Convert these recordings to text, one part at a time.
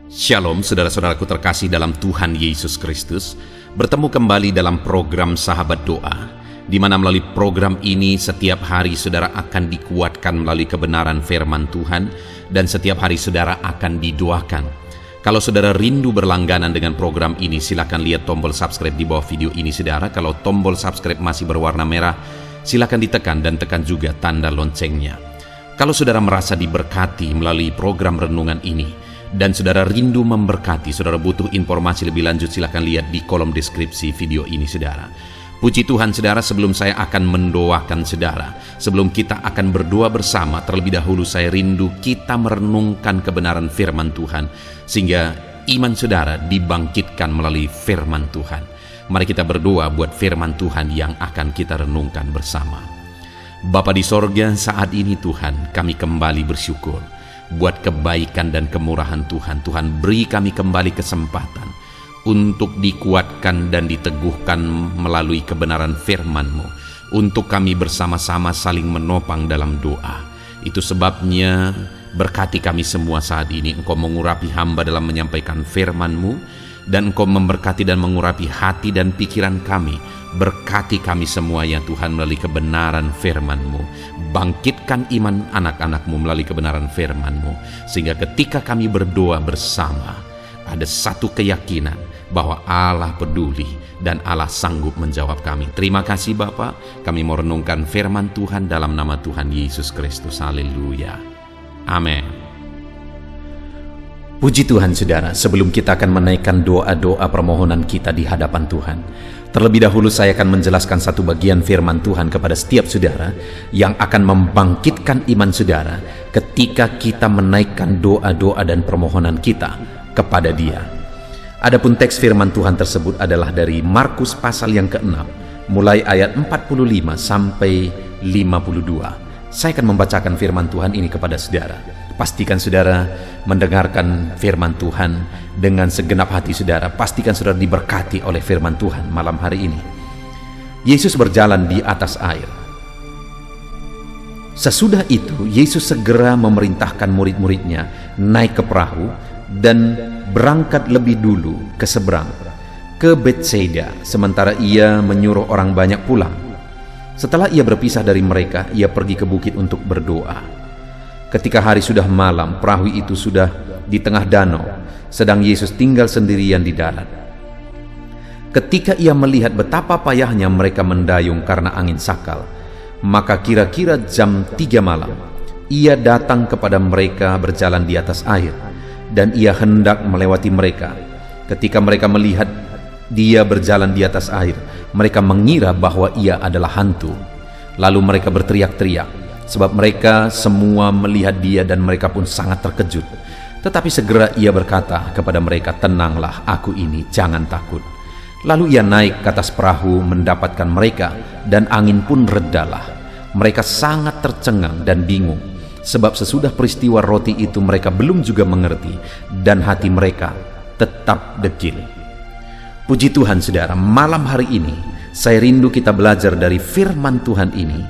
Shalom saudara-saudaraku terkasih dalam Tuhan Yesus Kristus. Bertemu kembali dalam program Sahabat Doa, di mana melalui program ini setiap hari saudara akan dikuatkan melalui kebenaran firman Tuhan, dan setiap hari saudara akan didoakan. Kalau saudara rindu berlangganan dengan program ini, silakan lihat tombol subscribe di bawah video ini saudara. Kalau tombol subscribe masih berwarna merah, silakan ditekan dan tekan juga tanda loncengnya. Kalau saudara merasa diberkati melalui program renungan ini, dan saudara rindu memberkati, saudara butuh informasi lebih lanjut, silakan lihat di kolom deskripsi video ini saudara. Puji Tuhan saudara, sebelum saya akan mendoakan saudara, sebelum kita akan berdoa bersama, terlebih dahulu saya rindu kita merenungkan kebenaran firman Tuhan, sehingga iman saudara dibangkitkan melalui firman Tuhan. Mari kita berdoa buat firman Tuhan yang akan kita renungkan bersama. Bapa di sorga, saat ini Tuhan, kami kembali bersyukur buat kebaikan dan kemurahan Tuhan. Tuhan, beri kami kembali kesempatan untuk dikuatkan dan diteguhkan melalui kebenaran firman-Mu, untuk kami bersama-sama saling menopang dalam doa. Itu sebabnya berkati kami semua saat ini. Engkau mengurapi hamba dalam menyampaikan firman-Mu, dan Engkau memberkati dan mengurapi hati dan pikiran kami. Berkati kami semua ya Tuhan melalui kebenaran firman-Mu. Bangkitkan iman anak-anak-Mu melalui kebenaran firman-Mu, sehingga ketika kami berdoa bersama, ada satu keyakinan bahwa Allah peduli dan Allah sanggup menjawab kami. Terima kasih Bapa, kami mau renungkan firman Tuhan dalam nama Tuhan Yesus Kristus. Haleluya. Amin. Puji Tuhan saudara, sebelum kita akan menaikkan doa-doa permohonan kita di hadapan Tuhan, terlebih dahulu saya akan menjelaskan satu bagian firman Tuhan kepada setiap saudara yang akan membangkitkan iman saudara ketika kita menaikkan doa-doa dan permohonan kita kepada Dia. Adapun teks firman Tuhan tersebut adalah dari Markus pasal yang ke-6, mulai ayat 45 sampai 52. Saya akan membacakan firman Tuhan ini kepada saudara. Pastikan saudara mendengarkan firman Tuhan dengan segenap hati saudara. Pastikan saudara diberkati oleh firman Tuhan malam hari ini. Yesus berjalan di atas air. Sesudah itu, Yesus segera memerintahkan murid-muridnya naik ke perahu dan berangkat lebih dulu ke seberang, ke Betsaida, sementara ia menyuruh orang banyak pulang. Setelah ia berpisah dari mereka, ia pergi ke bukit untuk berdoa. Ketika hari sudah malam, perahu itu sudah di tengah danau, sedang Yesus tinggal sendirian di darat. Ketika ia melihat betapa payahnya mereka mendayung karena angin sakal, maka kira-kira jam 3 malam, ia datang kepada mereka berjalan di atas air, dan ia hendak melewati mereka. Ketika mereka melihat dia berjalan di atas air, mereka mengira bahwa ia adalah hantu. Lalu mereka berteriak-teriak, sebab mereka semua melihat dia dan mereka pun sangat terkejut. Tetapi segera ia berkata kepada mereka, "Tenanglah, aku ini, jangan takut." Lalu ia naik ke atas perahu mendapatkan mereka, dan angin pun redalah. Mereka sangat tercengang dan bingung, sebab sesudah peristiwa roti itu mereka belum juga mengerti, dan hati mereka tetap dekil. Puji Tuhan saudara, malam hari ini saya rindu kita belajar dari firman Tuhan ini,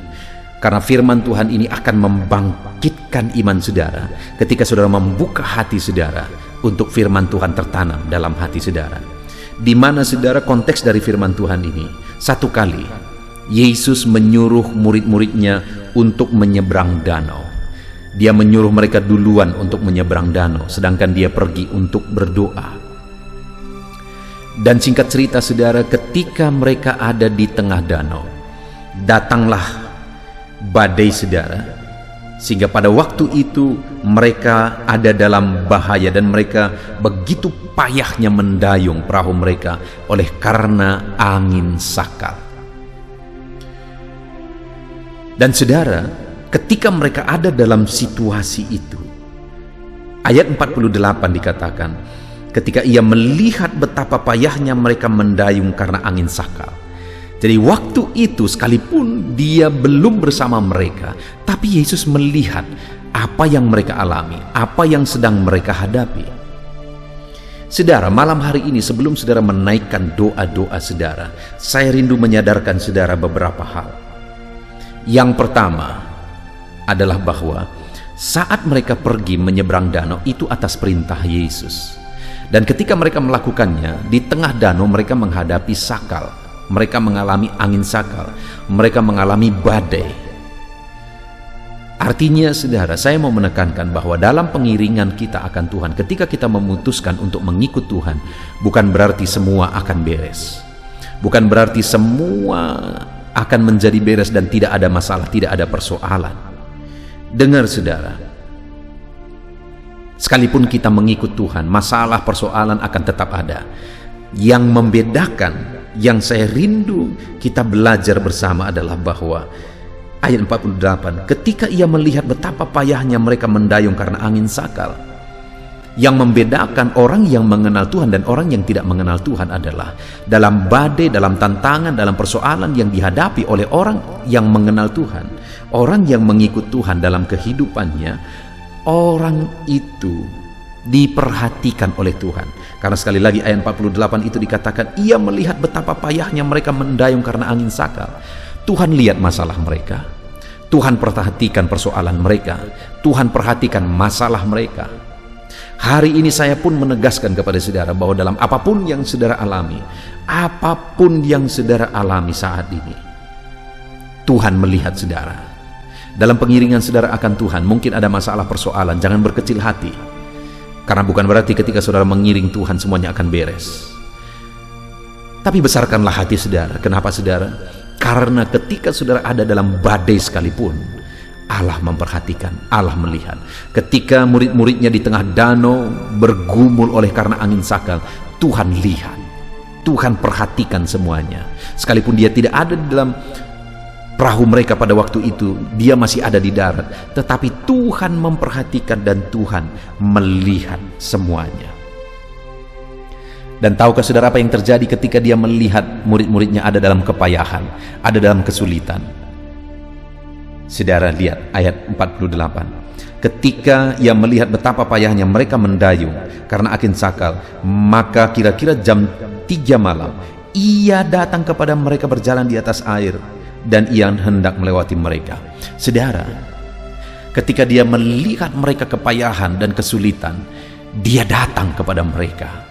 karena firman Tuhan ini akan membangkitkan iman saudara ketika saudara membuka hati saudara untuk firman Tuhan tertanam dalam hati saudara. Di mana saudara konteks dari firman Tuhan ini? Satu kali Yesus menyuruh murid-muridnya untuk menyeberang danau. Dia menyuruh mereka duluan untuk menyeberang danau, sedangkan dia pergi untuk berdoa. Dan singkat cerita saudara, ketika mereka ada di tengah danau, datanglah badai saudara, sehingga pada waktu itu mereka ada dalam bahaya, dan mereka begitu payahnya mendayung perahu mereka oleh karena angin sakal. Dan saudara, ketika mereka ada dalam situasi itu, ayat 48 dikatakan, ketika ia melihat betapa payahnya mereka mendayung karena angin sakal. Jadi waktu itu sekalipun dia belum bersama mereka, tapi Yesus melihat apa yang mereka alami, apa yang sedang mereka hadapi. Saudara, malam hari ini sebelum saudara menaikkan doa-doa saudara, saya rindu menyadarkan saudara beberapa hal. Yang pertama adalah bahwa saat mereka pergi menyeberang danau itu atas perintah Yesus. Dan ketika mereka melakukannya, di tengah danau mereka menghadapi sakal, mereka mengalami angin sakal, mereka mengalami badai. Artinya saudara, saya mau menekankan bahwa dalam pengiringan kita akan Tuhan, ketika kita memutuskan untuk mengikut Tuhan, bukan berarti semua akan beres, bukan berarti semua akan menjadi beres dan tidak ada masalah, tidak ada persoalan. Dengar saudara, sekalipun kita mengikut Tuhan, masalah persoalan akan tetap ada. Yang membedakan, yang saya rindu kita belajar bersama adalah bahwa ayat 48, ketika ia melihat betapa payahnya mereka mendayung karena angin sakal. Yang membedakan orang yang mengenal Tuhan dan orang yang tidak mengenal Tuhan adalah dalam badai, dalam tantangan, dalam persoalan yang dihadapi oleh orang yang mengenal Tuhan, orang yang mengikut Tuhan dalam kehidupannya, orang itu diperhatikan oleh Tuhan. Karena sekali lagi ayat 48 itu dikatakan, ia melihat betapa payahnya mereka mendayung karena angin sakal. Tuhan lihat masalah mereka, Tuhan perhatikan persoalan mereka, Tuhan perhatikan masalah mereka. Hari ini saya pun menegaskan kepada saudara bahwa dalam apapun yang saudara alami, apapun yang saudara alami saat ini, Tuhan melihat saudara. Dalam pengiringan saudara akan Tuhan, mungkin ada masalah persoalan, jangan berkecil hati. Karena bukan berarti ketika saudara mengiring Tuhan semuanya akan beres. Tapi besarkanlah hati saudara. Kenapa saudara? Karena ketika saudara ada dalam badai sekalipun, Allah memperhatikan, Allah melihat. Ketika murid-muridnya di tengah danau bergumul oleh karena angin sakal, Tuhan lihat, Tuhan perhatikan semuanya. Sekalipun dia tidak ada di dalam perahu mereka pada waktu itu, dia masih ada di darat, tetapi Tuhan memperhatikan dan Tuhan melihat semuanya. Dan tahukah saudara apa yang terjadi ketika dia melihat murid-muridnya ada dalam kepayahan, ada dalam kesulitan? Saudara lihat ayat 48. Ketika ia melihat betapa payahnya mereka mendayung karena angin sakal, maka kira-kira jam 3 malam, ia datang kepada mereka berjalan di atas air, dan ia hendak melewati mereka. Saudara, ketika dia melihat mereka kepayahan dan kesulitan, dia datang kepada mereka.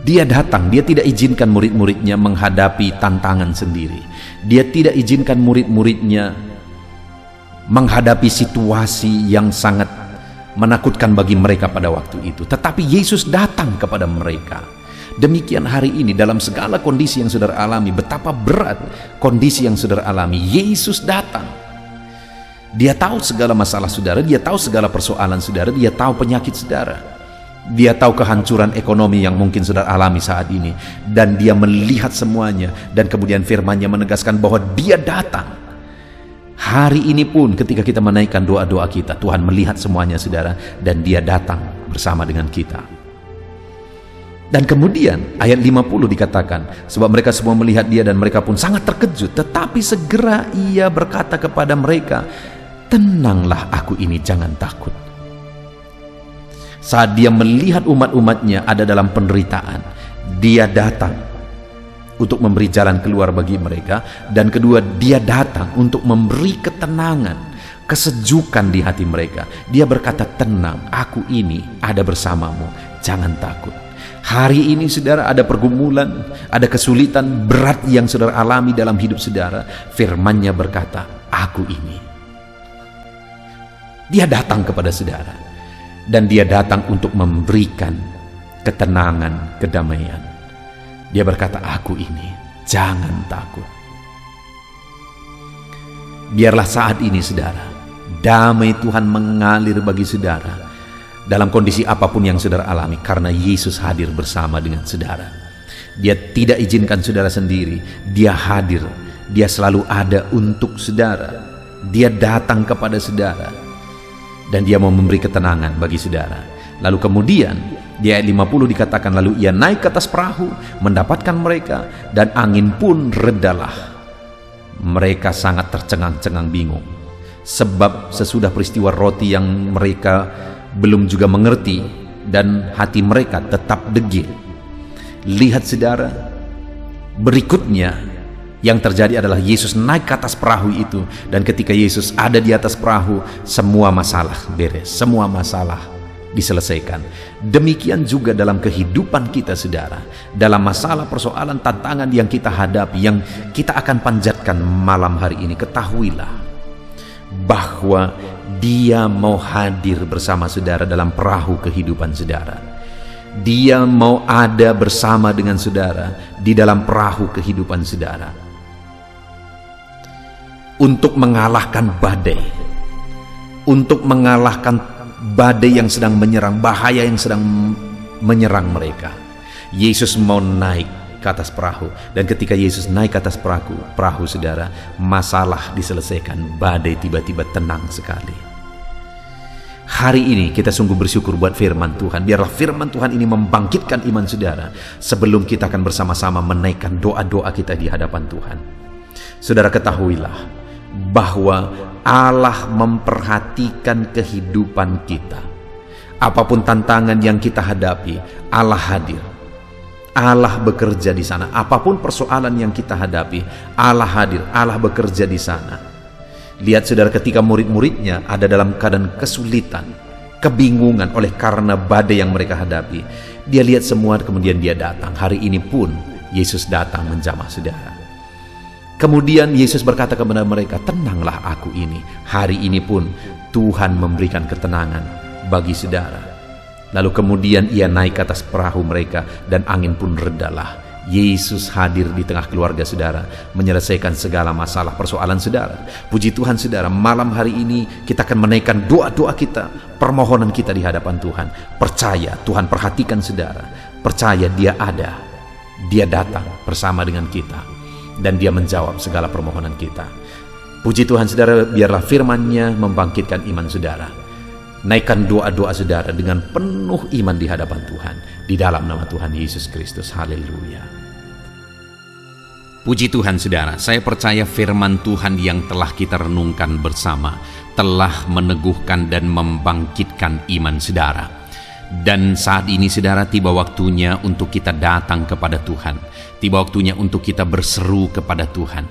Dia datang, dia tidak izinkan murid-muridnya menghadapi tantangan sendiri. Dia tidak izinkan murid-muridnya menghadapi situasi yang sangat menakutkan bagi mereka pada waktu itu. Tetapi Yesus datang kepada mereka. Demikian hari ini dalam segala kondisi yang saudara alami, betapa berat kondisi yang saudara alami, Yesus datang. Dia tahu segala masalah saudara, dia tahu segala persoalan saudara, dia tahu penyakit saudara. Dia tahu kehancuran ekonomi yang mungkin saudara alami saat ini, dan dia melihat semuanya, dan kemudian firman-Nya menegaskan bahwa dia datang. Hari ini pun ketika kita menaikkan doa-doa kita, Tuhan melihat semuanya saudara, dan dia datang bersama dengan kita. Dan kemudian ayat 50 dikatakan, sebab mereka semua melihat dia dan mereka pun sangat terkejut, tetapi segera ia berkata kepada mereka, tenanglah aku ini, jangan takut. Saat dia melihat umat-umatnya ada dalam penderitaan, dia datang untuk memberi jalan keluar bagi mereka. Dan kedua, dia datang untuk memberi ketenangan, kesejukan di hati mereka. Dia berkata, tenang, aku ini ada bersamamu, jangan takut. Hari ini saudara ada pergumulan, ada kesulitan berat yang saudara alami dalam hidup saudara. Firman-Nya berkata, aku ini. Dia datang kepada saudara. Dan dia datang untuk memberikan ketenangan, kedamaian. Dia berkata, aku ini, jangan takut. Biarlah saat ini saudara, damai Tuhan mengalir bagi saudara dalam kondisi apapun yang saudara alami, karena Yesus hadir bersama dengan saudara. Dia tidak izinkan saudara sendiri, dia hadir, dia selalu ada untuk saudara. Dia datang kepada saudara, dan dia mau memberi ketenangan bagi saudara. Lalu kemudian di ayat 50 dikatakan, lalu ia naik ke atas perahu mendapatkan mereka, dan angin pun redalah. Mereka sangat tercengang-cengang bingung, sebab sesudah peristiwa roti yang mereka belum juga mengerti, dan hati mereka tetap degil. Lihat saudara, berikutnya yang terjadi adalah Yesus naik ke atas perahu itu, dan ketika Yesus ada di atas perahu, semua masalah beres, semua masalah diselesaikan. Demikian juga dalam kehidupan kita, saudara. Dalam masalah, persoalan, tantangan yang kita hadapi, yang kita akan panjatkan malam hari ini, ketahuilah bahwa Dia mau hadir bersama saudara dalam perahu kehidupan saudara. Dia mau ada bersama dengan saudara di dalam perahu kehidupan saudara untuk mengalahkan badai, untuk mengalahkan badai yang sedang menyerang, bahaya yang sedang menyerang mereka. Yesus mau naik ke atas perahu, dan ketika Yesus naik ke atas perahu saudara, masalah diselesaikan, badai tiba-tiba tenang sekali. Hari ini kita sungguh bersyukur buat firman Tuhan. Biarlah firman Tuhan ini membangkitkan iman saudara sebelum kita akan bersama-sama menaikkan doa-doa kita di hadapan Tuhan. Saudara, ketahuilah bahwa Allah memperhatikan kehidupan kita. Apapun tantangan yang kita hadapi, Allah hadir. Allah bekerja di sana. Apapun persoalan yang kita hadapi, Allah hadir. Allah bekerja di sana. Lihat saudara, ketika murid-muridnya ada dalam keadaan kesulitan, kebingungan oleh karena badai yang mereka hadapi, dia lihat semua, kemudian dia datang. Hari ini pun Yesus datang menjamah saudara. Kemudian Yesus berkata kepada mereka, tenanglah aku ini. Hari ini pun Tuhan memberikan ketenangan bagi saudara. Lalu kemudian ia naik ke atas perahu mereka dan angin pun redalah. Yesus hadir di tengah keluarga saudara, menyelesaikan segala masalah persoalan saudara. Puji Tuhan saudara, malam hari ini kita akan menaikkan doa-doa kita, permohonan kita di hadapan Tuhan. Percaya Tuhan perhatikan saudara. Percaya Dia ada, Dia datang bersama dengan kita, dan Dia menjawab segala permohonan kita. Puji Tuhan saudara, biarlah firman-Nya membangkitkan iman saudara. Naikkan doa-doa saudara dengan penuh iman di hadapan Tuhan, di dalam nama Tuhan Yesus Kristus. Haleluya. Puji Tuhan saudara, saya percaya firman Tuhan yang telah kita renungkan bersama telah meneguhkan dan membangkitkan iman saudara. Dan saat ini saudara, tiba waktunya untuk kita datang kepada Tuhan. Tiba waktunya untuk kita berseru kepada Tuhan.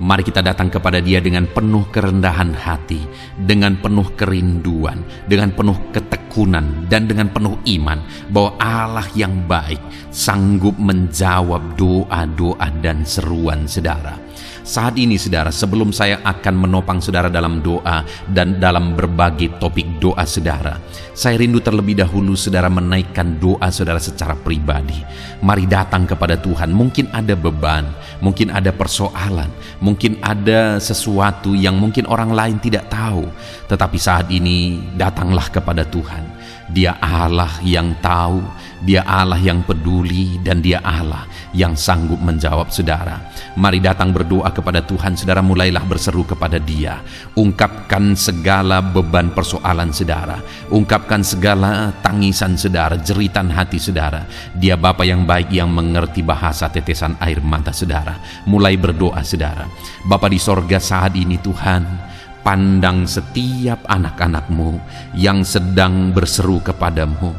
Mari kita datang kepada Dia dengan penuh kerendahan hati, dengan penuh kerinduan, dengan penuh ketekunan, dan dengan penuh iman bahwa Allah yang baik sanggup menjawab doa-doa dan seruan saudara. Saat ini saudara, sebelum saya akan menopang saudara dalam doa dan dalam berbagai topik doa saudara, saya rindu terlebih dahulu saudara menaikkan doa saudara secara pribadi. Mari datang kepada Tuhan. Mungkin ada beban, mungkin ada persoalan, mungkin ada sesuatu yang mungkin orang lain tidak tahu. Tetapi saat ini datanglah kepada Tuhan. Dia Allah yang tahu, Dia Allah yang peduli, dan Dia Allah yang sanggup menjawab saudara. Mari datang berdoa kepada Tuhan saudara, mulailah berseru kepada Dia. Ungkapkan segala beban persoalan saudara, ungkapkan segala tangisan saudara, jeritan hati saudara. Dia Bapa yang baik yang mengerti bahasa tetesan air mata saudara. Mulai berdoa saudara. Bapa di sorga, saat ini Tuhan, pandang setiap anak-anak-Mu yang sedang berseru kepadamu.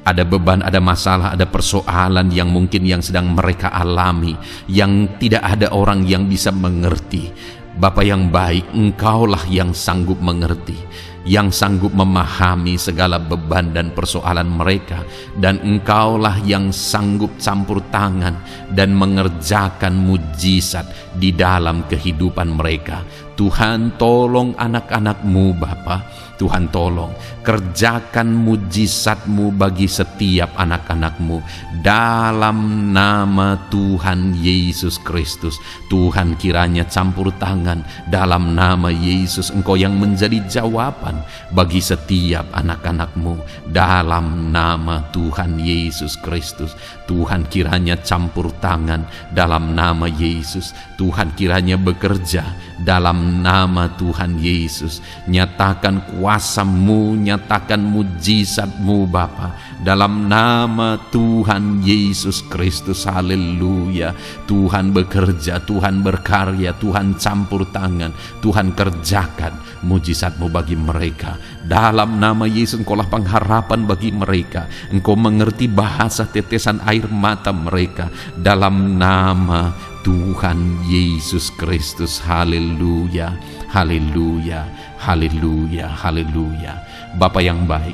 Ada beban, ada masalah, ada persoalan yang mungkin yang sedang mereka alami, yang tidak ada orang yang bisa mengerti. Bapa yang baik, Engkaulah yang sanggup mengerti, yang sanggup memahami segala beban dan persoalan mereka, dan Engkaulah yang sanggup campur tangan dan mengerjakan mujizat di dalam kehidupan mereka. Tuhan, tolong anak-anak-Mu Bapa. Tuhan, tolong kerjakan mujizat-Mu bagi setiap anak-anak-Mu dalam nama Tuhan Yesus Kristus. Tuhan, kiranya campur tangan dalam nama Yesus. Engkau yang menjadi jawaban bagi setiap anak-anak-Mu dalam nama Tuhan Yesus Kristus. Tuhan, kiranya campur tangan dalam nama Yesus. Tuhan, kiranya bekerja dalam nama Tuhan Yesus. Nyatakan kuasa-Mu, nyatakan mujizat-Mu Bapa, dalam nama Tuhan Yesus Kristus. Haleluya. Tuhan bekerja, Tuhan berkarya, Tuhan campur tangan, Tuhan kerjakan mujizat-Mu bagi mereka. Dalam nama Yesus, Engkaulah pengharapan bagi mereka. Engkau mengerti bahasa tetesan air mata mereka. Dalam nama Tuhan Yesus Kristus. Haleluya, haleluya, haleluya, haleluya. Bapa yang baik,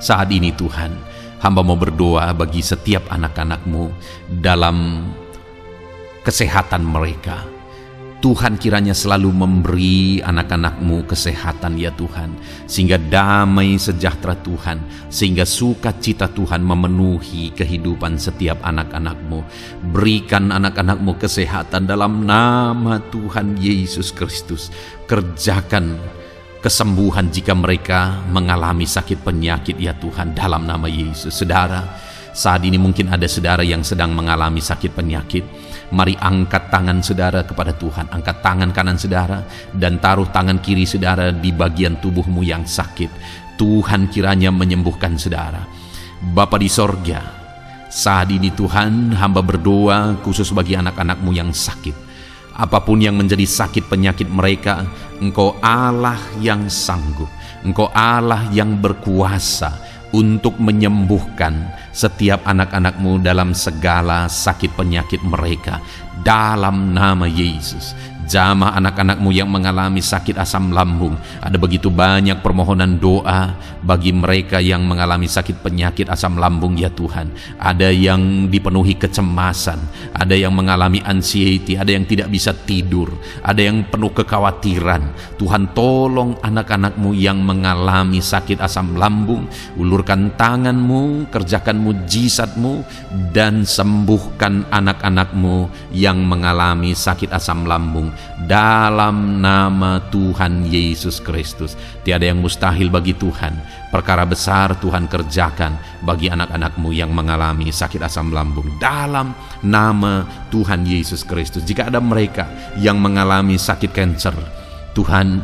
Saat ini Tuhan, hamba mau berdoa bagi setiap anak-anak-Mu dalam kesehatan mereka. Tuhan kiranya selalu memberi anak-anak-Mu kesehatan ya Tuhan, sehingga damai sejahtera Tuhan, sehingga sukacita Tuhan memenuhi kehidupan setiap anak-anak-Mu. Berikan anak-anak-Mu kesehatan dalam nama Tuhan Yesus Kristus. Kerjakan kesembuhan jika mereka mengalami sakit penyakit ya Tuhan, dalam nama Yesus. Saudara, saat ini mungkin ada saudara yang sedang mengalami sakit penyakit. Mari angkat tangan saudara kepada Tuhan, angkat tangan kanan saudara dan taruh tangan kiri saudara di bagian tubuhmu yang sakit. Tuhan kiranya menyembuhkan saudara. Bapa di sorga, saat ini Tuhan, hamba berdoa khusus bagi anak-anak-Mu yang sakit. Apapun yang menjadi sakit penyakit mereka, Engkau Allah yang sanggup, Engkau Allah yang berkuasa untuk menyembuhkan setiap anak-anak-Mu dalam segala sakit penyakit mereka, dalam nama Yesus. Jamah anak-anak-Mu yang mengalami sakit asam lambung. Ada begitu banyak permohonan doa bagi mereka yang mengalami sakit penyakit asam lambung ya Tuhan. Ada yang dipenuhi kecemasan, ada yang mengalami anxiety, ada yang tidak bisa tidur, ada yang penuh kekhawatiran. Tuhan, tolong anak-anak-Mu yang mengalami sakit asam lambung. Ulurkan tangan-Mu, kerjakan mujizat-Mu, dan sembuhkan anak-anak-Mu yang mengalami sakit asam lambung, dalam nama Tuhan Yesus Kristus. Tiada yang mustahil bagi Tuhan. Perkara besar Tuhan kerjakan bagi anak-anak-Mu yang mengalami sakit asam lambung, dalam nama Tuhan Yesus Kristus. Jika ada mereka yang mengalami sakit kanker, Tuhan,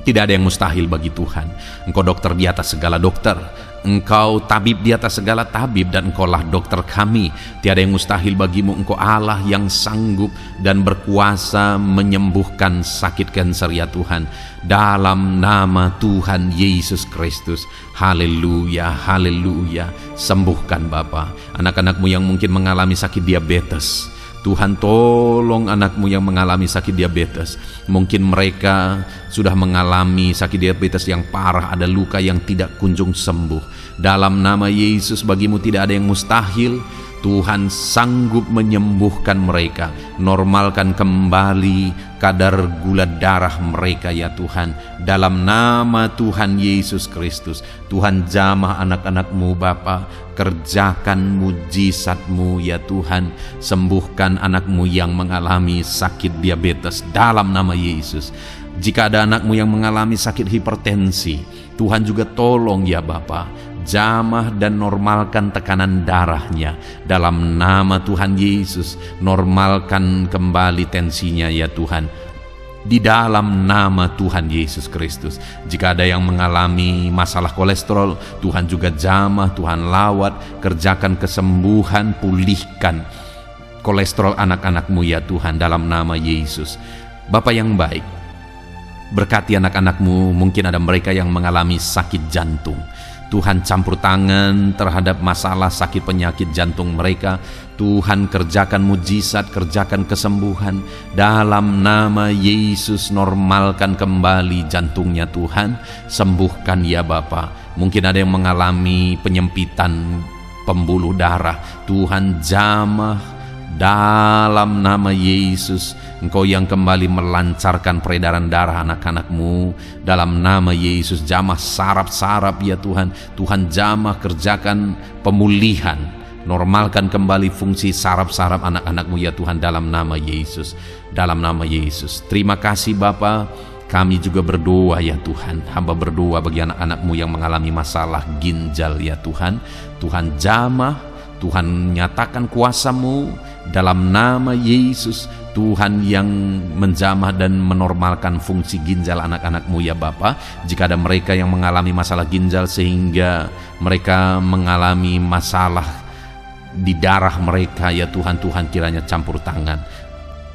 tidak ada yang mustahil bagi Tuhan. Engkau dokter di atas segala dokter, Engkau tabib di atas segala tabib, dan Engkaulah dokter kami. Tiada yang mustahil bagimu. Engkau Allah yang sanggup dan berkuasa menyembuhkan sakit kanker ya Tuhan, dalam nama Tuhan Yesus Kristus. Haleluya, haleluya. Sembuhkan Bapa anak-anak-Mu yang mungkin mengalami sakit diabetes. Tuhan, tolong anak-Mu yang mengalami sakit diabetes. Mungkin mereka sudah mengalami sakit diabetes yang parah, ada luka yang tidak kunjung sembuh. Dalam nama Yesus, bagimu tidak ada yang mustahil. Tuhan sanggup menyembuhkan mereka. Normalkan kembali kadar gula darah mereka ya Tuhan, dalam nama Tuhan Yesus Kristus. Tuhan, jamah anak-anak-Mu Bapa, kerjakan mujizat-Mu ya Tuhan. Sembuhkan anak-Mu yang mengalami sakit diabetes dalam nama Yesus. Jika ada anak-Mu yang mengalami sakit hipertensi, Tuhan juga tolong ya Bapa, jamah dan normalkan tekanan darahnya dalam nama Tuhan Yesus. Normalkan kembali tensinya ya Tuhan, di dalam nama Tuhan Yesus Kristus. Jika ada yang mengalami masalah kolesterol, Tuhan juga jamah, Tuhan lawat, kerjakan kesembuhan, pulihkan kolesterol anak-anak-Mu ya Tuhan, dalam nama Yesus. Bapa yang baik, berkati anak-anak-Mu. Mungkin ada mereka yang mengalami sakit jantung. Tuhan, campur tangan terhadap masalah sakit penyakit jantung mereka. Tuhan, kerjakan mujizat, kerjakan kesembuhan dalam nama Yesus. Normalkan kembali jantungnya Tuhan, sembuhkan ya Bapa. Mungkin ada yang mengalami penyempitan pembuluh darah. Tuhan, jamah dalam nama Yesus. Engkau yang kembali melancarkan peredaran darah anak-anak-Mu, dalam nama Yesus. Jamah saraf-saraf ya Tuhan. Tuhan, jamah, kerjakan pemulihan, normalkan kembali fungsi saraf-saraf anak-anak-Mu ya Tuhan, dalam nama Yesus, dalam nama Yesus. Terima kasih Bapa. Kami juga berdoa ya Tuhan, hamba berdoa bagi anak-anak-Mu yang mengalami masalah ginjal ya Tuhan. Tuhan, jamah, Tuhan nyatakan kuasa-Mu dalam nama Yesus. Tuhan yang menjamah dan menormalkan fungsi ginjal anak-anak-Mu ya Bapa. Jika ada mereka yang mengalami masalah ginjal sehingga mereka mengalami masalah di darah mereka ya Tuhan, Tuhan kiranya campur tangan.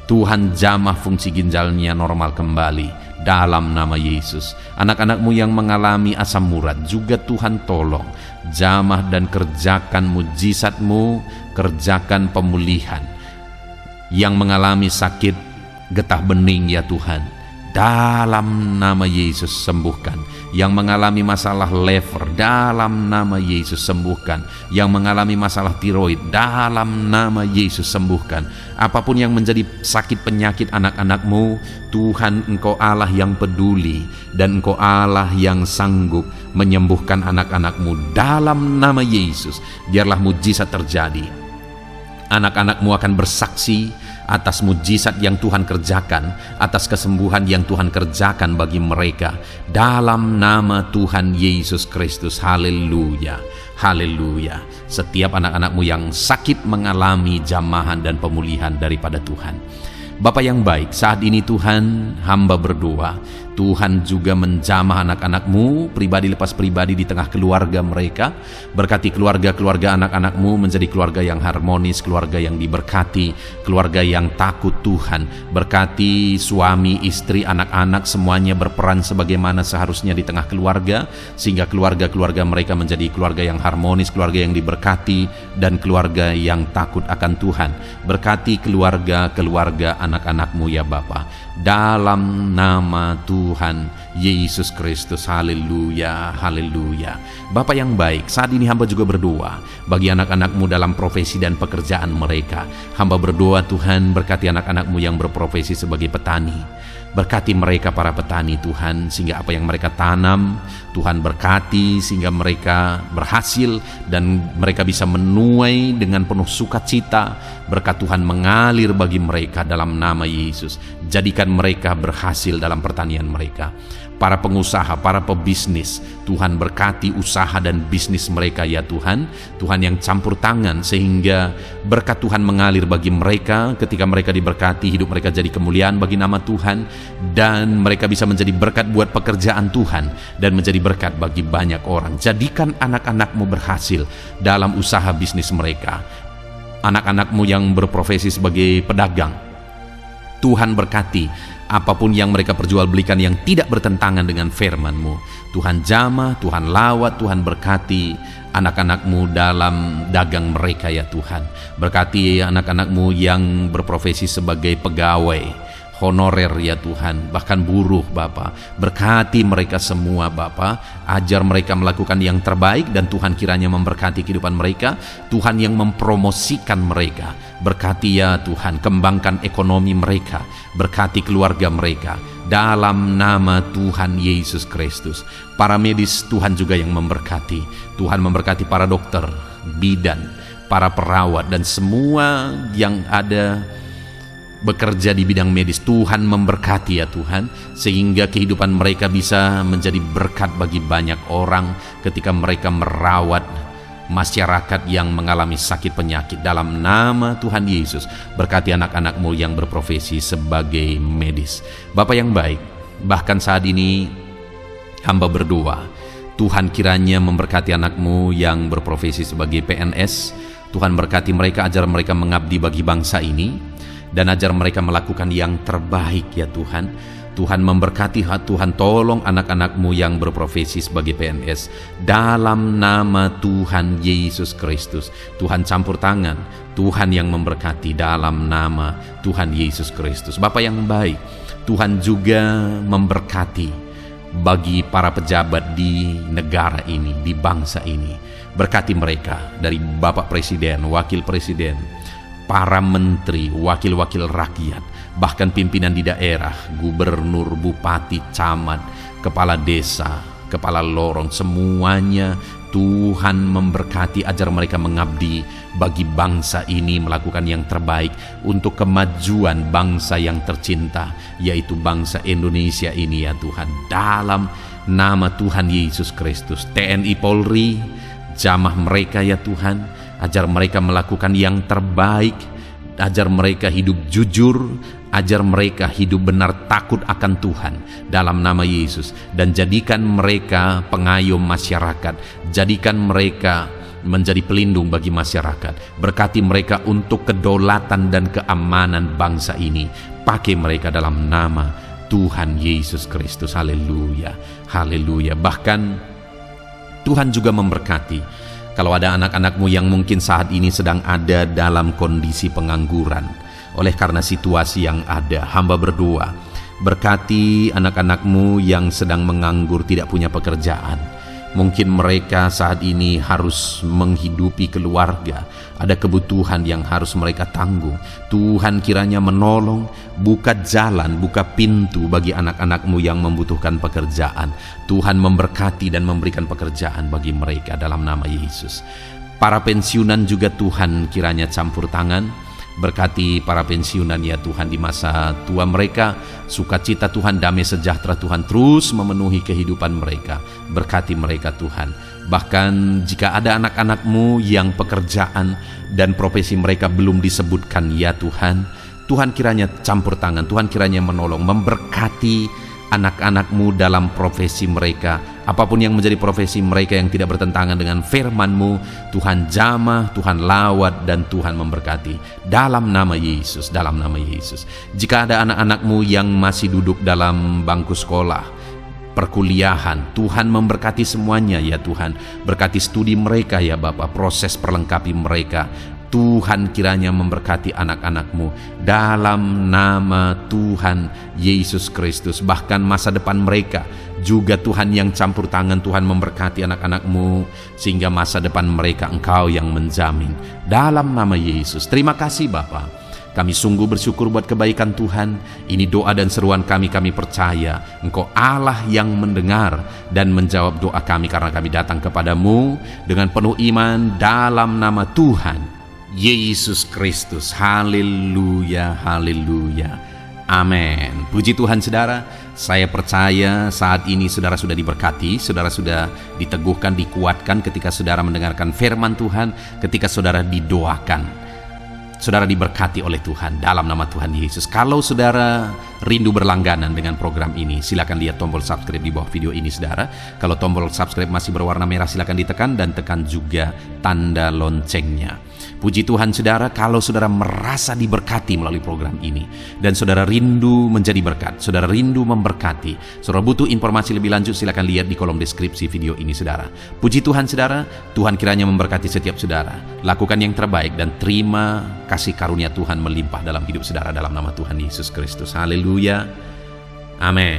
Tuhan, jamah fungsi ginjalnya normal kembali dalam nama Yesus. Anak-anak-Mu yang mengalami asam urat juga Tuhan tolong, jamah dan kerjakan mujizat-Mu, kerjakan pemulihan. Yang mengalami sakit getah bening ya Tuhan, dalam nama Yesus sembuhkan. Yang mengalami masalah lever, dalam nama Yesus sembuhkan. Yang mengalami masalah tiroid, dalam nama Yesus sembuhkan. Apapun yang menjadi sakit penyakit anak-anakmu, Tuhan, Engkau Allah yang peduli, dan Engkau Allah yang sanggup menyembuhkan anak-anakmu dalam nama Yesus. Biarlah mujizat terjadi. Anak-anakmu akan bersaksi atas mujizat yang Tuhan kerjakan, atas kesembuhan yang Tuhan kerjakan bagi mereka dalam nama Tuhan Yesus Kristus. Haleluya, haleluya. Setiap anak-anakmu yang sakit mengalami jamahan dan pemulihan daripada Tuhan. Bapa yang baik, saat ini Tuhan, hamba berdoa, Tuhan juga menjamah anak-anakmu, pribadi lepas pribadi di tengah keluarga mereka. Berkati keluarga-keluarga anak-anakmu menjadi keluarga yang harmonis, keluarga yang diberkati, keluarga yang takut Tuhan. Berkati suami, istri, anak-anak, semuanya berperan sebagaimana seharusnya di tengah keluarga, sehingga keluarga-keluarga mereka menjadi keluarga yang harmonis, keluarga yang diberkati, dan keluarga yang takut akan Tuhan. Berkati keluarga-keluarga anak-anakmu ya Bapa, dalam nama Tuhan Yesus Kristus. Haleluya, haleluya. Bapa yang baik, saat ini hamba juga berdoa bagi anak-anakmu dalam profesi dan pekerjaan mereka. Hamba berdoa Tuhan, berkati anak-anakmu yang berprofesi sebagai petani. Berkati mereka para petani Tuhan, sehingga apa yang mereka tanam Tuhan berkati, sehingga mereka berhasil dan mereka bisa menuai dengan penuh sukacita. Berkat Tuhan mengalir bagi mereka dalam nama Yesus. Jadikan mereka berhasil dalam pertanian mereka. Para pengusaha, para pebisnis, Tuhan berkati usaha dan bisnis mereka ya Tuhan. Tuhan yang campur tangan sehingga berkat Tuhan mengalir bagi mereka. Ketika mereka diberkati, hidup mereka jadi kemuliaan bagi nama Tuhan, dan mereka bisa menjadi berkat buat pekerjaan Tuhan dan menjadi berkat bagi banyak orang. Jadikan anak-anakmu berhasil dalam usaha bisnis mereka. Anak-anakmu yang berprofesi sebagai pedagang, Tuhan berkati apapun yang mereka perjualbelikan yang tidak bertentangan dengan firman-Mu. Tuhan jamah, Tuhan lawat, Tuhan berkati anak-anakmu dalam dagang mereka ya Tuhan. Berkati anak-anakmu yang berprofesi sebagai pegawai honorer ya Tuhan, bahkan buruh Bapa. Berkati mereka semua Bapa, ajar mereka melakukan yang terbaik, dan Tuhan kiranya memberkati kehidupan mereka. Tuhan yang mempromosikan mereka, berkati ya Tuhan, kembangkan ekonomi mereka, berkati keluarga mereka dalam nama Tuhan Yesus Kristus. Para medis Tuhan juga yang memberkati. Tuhan memberkati para dokter, bidan, para perawat, dan semua yang ada bekerja di bidang medis. Tuhan memberkati ya Tuhan, sehingga kehidupan mereka bisa menjadi berkat bagi banyak orang ketika mereka merawat masyarakat yang mengalami sakit penyakit. Dalam nama Tuhan Yesus, berkati anak-anakmu yang berprofesi sebagai medis. Bapa yang baik, bahkan saat ini hamba berdoa, Tuhan kiranya memberkati anakmu yang berprofesi sebagai PNS. Tuhan berkati mereka, ajar mereka mengabdi bagi bangsa ini, dan ajar mereka melakukan yang terbaik ya Tuhan. Tuhan memberkati, Tuhan tolong anak-anakmu yang berprofesi sebagai PNS dalam nama Tuhan Yesus Kristus. Tuhan campur tangan, Tuhan yang memberkati dalam nama Tuhan Yesus Kristus. Bapa yang baik, Tuhan juga memberkati bagi para pejabat di negara ini, di bangsa ini. Berkati mereka dari Bapak Presiden, Wakil Presiden, para menteri, wakil-wakil rakyat, bahkan pimpinan di daerah, gubernur, bupati, camat, kepala desa, kepala lorong, semuanya Tuhan memberkati, ajar mereka mengabdi bagi bangsa ini, melakukan yang terbaik untuk kemajuan bangsa yang tercinta, yaitu bangsa Indonesia ini ya Tuhan. Dalam nama Tuhan Yesus Kristus, TNI Polri, jamah mereka ya Tuhan, ajar mereka melakukan yang terbaik, ajar mereka hidup jujur, ajar mereka hidup benar takut akan Tuhan dalam nama Yesus, dan jadikan mereka pengayom masyarakat, jadikan mereka menjadi pelindung bagi masyarakat. Berkati mereka untuk kedaulatan dan keamanan bangsa ini. Pakai mereka dalam nama Tuhan Yesus Kristus. Haleluya, haleluya. Bahkan Tuhan juga memberkati kalau ada anak-anakmu yang mungkin saat ini sedang ada dalam kondisi pengangguran oleh karena situasi yang ada. Hamba berdoa, Berkati anak-anak-Mu yang sedang menganggur, tidak punya pekerjaan. Mungkin mereka saat ini harus menghidupi keluarga, ada kebutuhan yang harus mereka tanggung. Tuhan kiranya menolong, buka jalan, buka pintu bagi anak-anak-Mu yang membutuhkan pekerjaan. Tuhan memberkati dan memberikan pekerjaan bagi mereka dalam nama Yesus. Para pensiunan juga Tuhan kiranya campur tangan. Berkati para pensiunan ya Tuhan di masa tua mereka. Sukacita Tuhan, damai sejahtera Tuhan terus memenuhi kehidupan mereka. Berkati mereka Tuhan. Bahkan jika ada anak-anak-Mu yang pekerjaan dan profesi mereka belum disebutkan ya Tuhan, Tuhan kiranya campur tangan, Tuhan kiranya menolong, memberkati anak-anak-Mu dalam profesi mereka. Apapun yang menjadi profesi mereka yang tidak bertentangan dengan firman-Mu, Tuhan jamah, Tuhan lawat, dan Tuhan memberkati. Dalam nama Yesus, dalam nama Yesus. Jika ada anak-anak-Mu yang masih duduk dalam bangku sekolah, perkuliahan, Tuhan memberkati semuanya ya Tuhan. Berkati studi mereka ya Bapa, proses perlengkapi mereka. Tuhan kiranya memberkati anak-anak-Mu dalam nama Tuhan Yesus Kristus. Bahkan masa depan mereka juga Tuhan yang campur tangan. Tuhan memberkati anak-anak-Mu sehingga masa depan mereka Engkau yang menjamin. Dalam nama Yesus. Terima kasih Bapa. Kami sungguh bersyukur buat kebaikan Tuhan. Ini doa dan seruan kami percaya Engkau Allah yang mendengar dan menjawab doa kami, karena kami datang kepadamu dengan penuh iman dalam nama Tuhan Yesus Kristus. Haleluya, haleluya, amin. Puji Tuhan saudara, saya percaya saat ini saudara sudah diberkati, saudara sudah diteguhkan, dikuatkan ketika saudara mendengarkan firman Tuhan, ketika saudara didoakan. Saudara diberkati oleh Tuhan dalam nama Tuhan Yesus. Kalau saudara rindu berlangganan dengan program ini, silakan lihat tombol subscribe di bawah video ini saudara. Kalau tombol subscribe masih berwarna merah, silakan ditekan dan tekan juga tanda loncengnya. Puji Tuhan saudara, kalau saudara merasa diberkati melalui program ini dan saudara rindu menjadi berkat, saudara rindu memberkati, saudara butuh informasi lebih lanjut, silakan lihat di kolom deskripsi video ini saudara. Puji Tuhan saudara, Tuhan kiranya memberkati setiap saudara. Lakukan yang terbaik dan terima kasih karunia Tuhan melimpah dalam hidup saudara dalam nama Tuhan Yesus Kristus. Haleluya, amin.